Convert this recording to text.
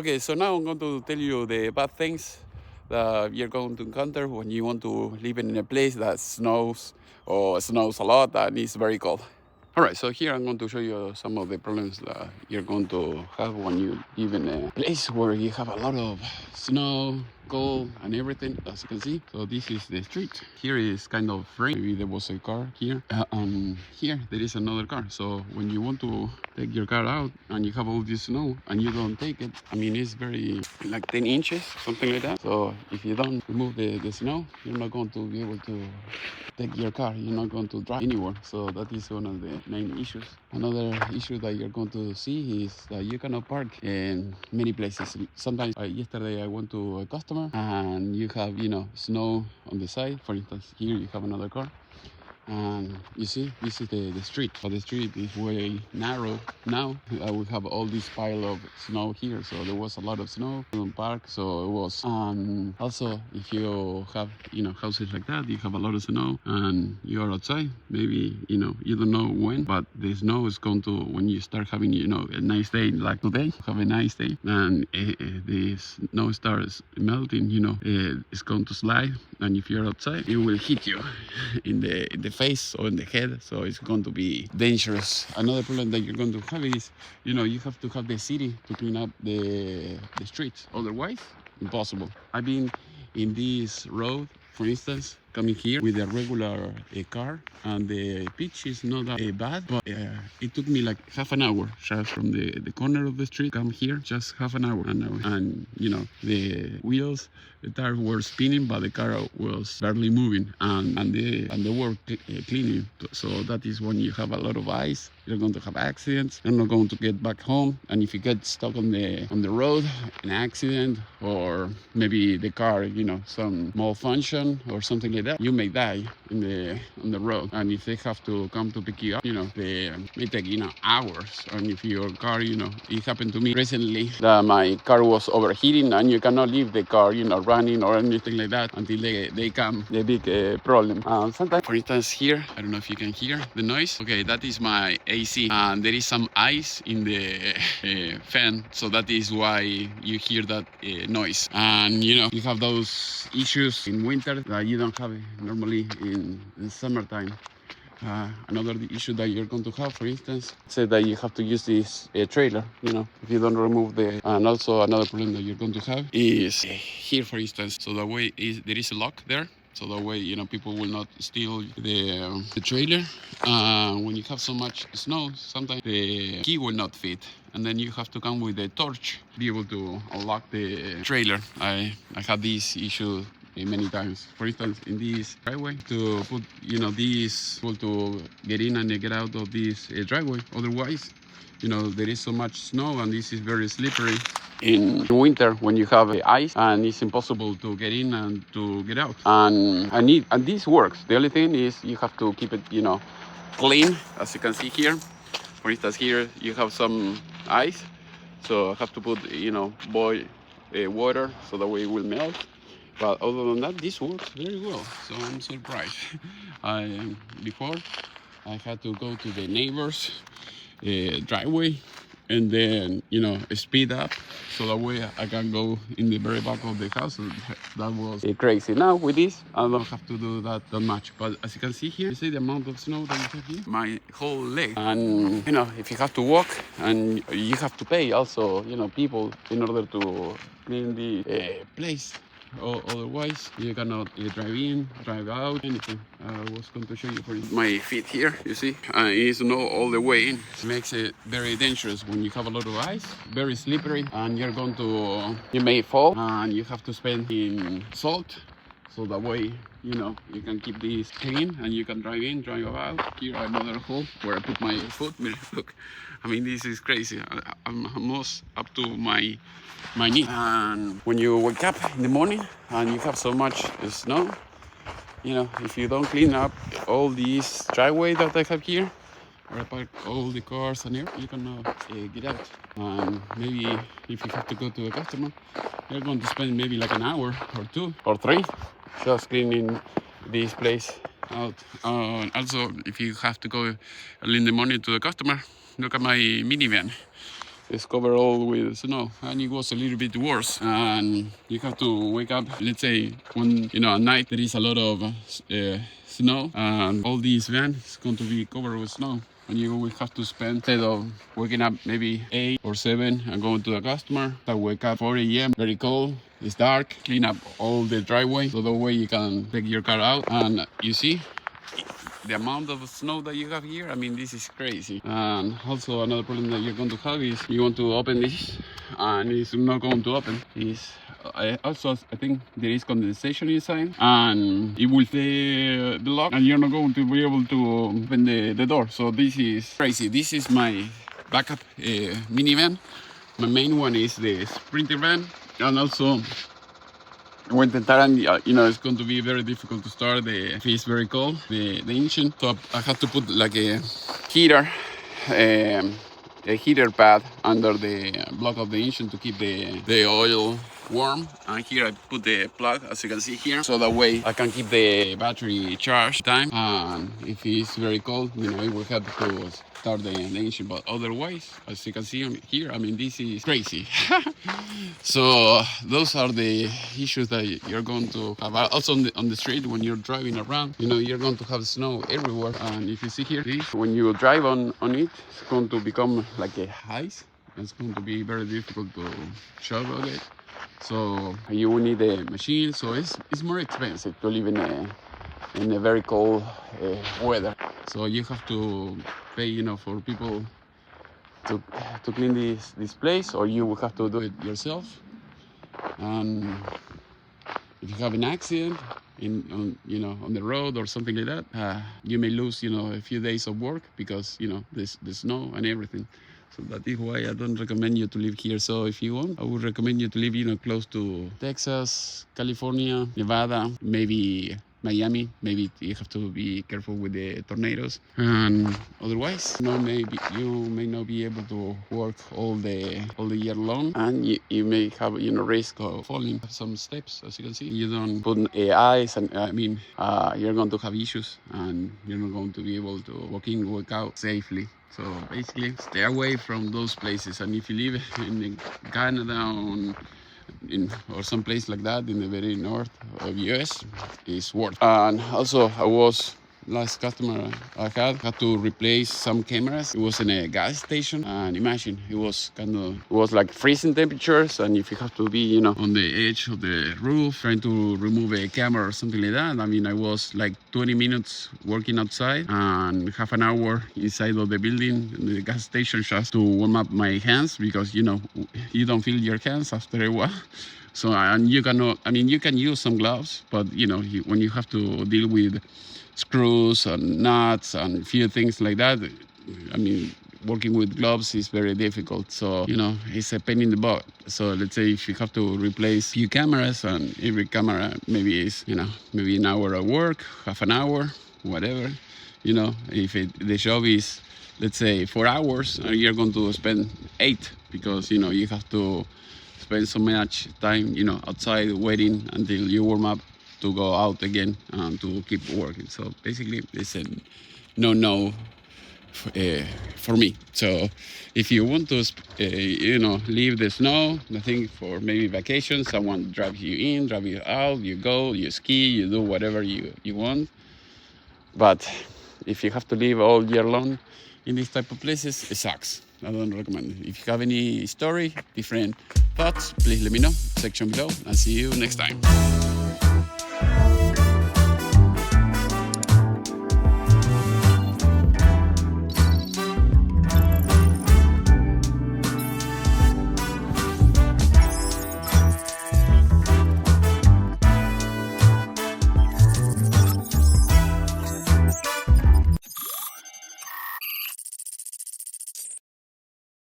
Okay, so now I'm going to tell you the bad things that you're going to encounter when you want to live in a place that snows or snows a lot and is very cold. All right, so here I'm going to show you some of the problems that you're going to have when you live in a place where you have a lot of snow, cold, and everything, as you can see. So this is the street. Here is kind of free. Maybe there was a car here, and here there is another car. So when you want to take your car out and you have all this snow and you don't take it, I mean, it's very like 10 inches, something like that. So if you don't remove the snow, you're not going to be able to take your car. You're not going to drive anywhere. So that is one of the main issues. Another issue that you're going to see is that you cannot park in many places. Sometimes yesterday I went to a customer and you have snow on the side. For instance, here you have another car. And you see, this is the street, but the street is way narrow now. We have all this pile of snow here, so there was a lot of snow in the park. So it was also, if you have houses like that, you have a lot of snow and you're outside, maybe you don't know when, but the snow is going to, when you start having a nice day like today, have a nice day, and the snow starts melting, it's going to slide, and if you're outside, it will hit you in the face or in the head, so it's going to be dangerous. Another problem that you're going to have is, you have to have the city to clean up the streets. Otherwise, impossible. I've been in this road, for instance, coming here with a regular car, and the pitch is not that bad, but it took me like half an hour just from the corner of the street come here, just half an hour. And the wheels, the tires were spinning, but the car was barely moving, and they were cleaning. So that is when you have a lot of ice, you're going to have accidents. You're not going to get back home, and if you get stuck on the road, an accident, or maybe the car, some malfunction or something like that, you may die on the road. And if they have to come to pick you up, they may take hours. And if your car, it happened to me recently that my car was overheating, and you cannot leave the car, running or anything like that until they come. The big problem. Sometimes, for instance, here, I don't know if you can hear the noise. Okay, that is my AC, and there is some ice in the fan, so that is why you hear that noise. And you have those issues in winter that you don't have normally in summertime. Another issue that you're going to have, for instance, say that you have to use this trailer, if you don't remove and also another problem that you're going to have is here, for instance. So the way there is a lock there. So that way, people will not steal the trailer. When you have so much snow, sometimes the key will not fit, and then you have to come with a torch to be able to unlock the trailer. I had this issue many times. For instance, in this driveway, to put this to get in and get out of this driveway. Otherwise, there is so much snow, and this is very slippery in winter when you have ice, and it's impossible to get in and to get out. And this works. The only thing is you have to keep it clean, as you can see here. For instance, here you have some ice, so I have to put boil water so that way it will melt. But other than that, this works very well, so I'm surprised. Before I had to go to the neighbor's driveway and then speed up so that way I can go in the very back of the house. So that was crazy. Now with this, I don't have to do that much. But as you can see here, you see the amount of snow that you have here, my whole leg. And if you have to walk, and you have to pay also people in order to clean the place. Otherwise, you cannot drive in, drive out, anything. I was going to show you for my feet here, you see, it's snow all the way in. It makes it very dangerous when you have a lot of ice, very slippery, and you may fall, and you have to spend in salt, so that way, you can keep this clean, and you can drive in, drive out. Here, another hole where I put my foot. Look, I mean, this is crazy. I'm almost up to my knee. And when you wake up in the morning and you have so much snow, if you don't clean up all these driveway that I have here, where I park all the cars and everything, you cannot get out. And maybe if you have to go to a customer, you're going to spend maybe like an hour or 2 or 3 just cleaning this place out. Also, if you have to go early in the morning to the customer, look at my minivan. it's covered all with snow, and it was a little bit worse. And you have to wake up, let's say, when at night there is a lot of snow, and all these van is going to be covered with snow. And you will have to spend, instead of waking up maybe 8 or 7 and going to the customer, I wake up 4 a.m. very cold. It's dark. Clean up all the driveway so that way you can take your car out. And you see the amount of snow that you have here. I mean, this is crazy. And also another problem that you're going to have is you want to open this and it's not going to open. I think there is condensation inside and it will stay the lock and you're not going to be able to open the door. So this is crazy. This is my backup minivan. My main one is the Sprinter van, and also when the Taran, it's going to be very difficult to start. It's very cold, the engine. So I have to put like a heater pad under the block of the engine to keep the oil warm. And here I put the plug, as you can see here, so that way I can keep the battery charged time. And if it's very cold, it will help to start the engine. But otherwise, as you can see here, I mean, this is crazy. So those are the issues that you're going to have. Also on the street when you're driving around, you're going to have snow everywhere. And if you see here, when you drive on it, it's going to become like a ice. It's going to be very difficult to shovel it. So you will need a machine. So it's more expensive to live in a very cold weather. So you have to pay, for people to clean this place, or you will have to do it yourself. And if you have an accident on the road or something like that, you may lose a few days of work because the snow and everything. So that is why I don't recommend you to live here. So if you want, I would recommend you to live close to Texas, California, Nevada, maybe Miami. Maybe you have to be careful with the tornadoes. And otherwise, you may not be able to work all the year long, and you may have risk of falling some steps. As you can see, you don't put ice, and you're going to have issues, and you're not going to be able to walk in, walk out safely. So basically, stay away from those places. And if you live in Canada or some place like that in the very north of US, it's worth. And also, last customer I had to replace some cameras. It was in a gas station, and imagine it was like freezing temperatures, and if you have to be on the edge of the roof trying to remove a camera or something like that, I was like 20 minutes working outside and half an hour inside of the building in the gas station just to warm up my hands, because you don't feel your hands after a while. So, and you can use some gloves, but when you have to deal with screws and nuts and few things like that, working with gloves is very difficult. So it's a pain in the butt. So let's say if you have to replace few cameras, and every camera maybe is maybe an hour of work, half an hour, whatever. If the job is, let's say, 4 hours, you're going to spend 8, because you have to spend so much time outside waiting until you warm up to go out again and to keep working. So basically it's a no for me. So if you want to leave the snow, I think for maybe vacation, someone drives you in, drive you out, you go, you ski, you do whatever you want. But if you have to live all year long in these type of places, it sucks. I don't recommend it. If you have any story, different thoughts, please let me know, section below, and see you next time.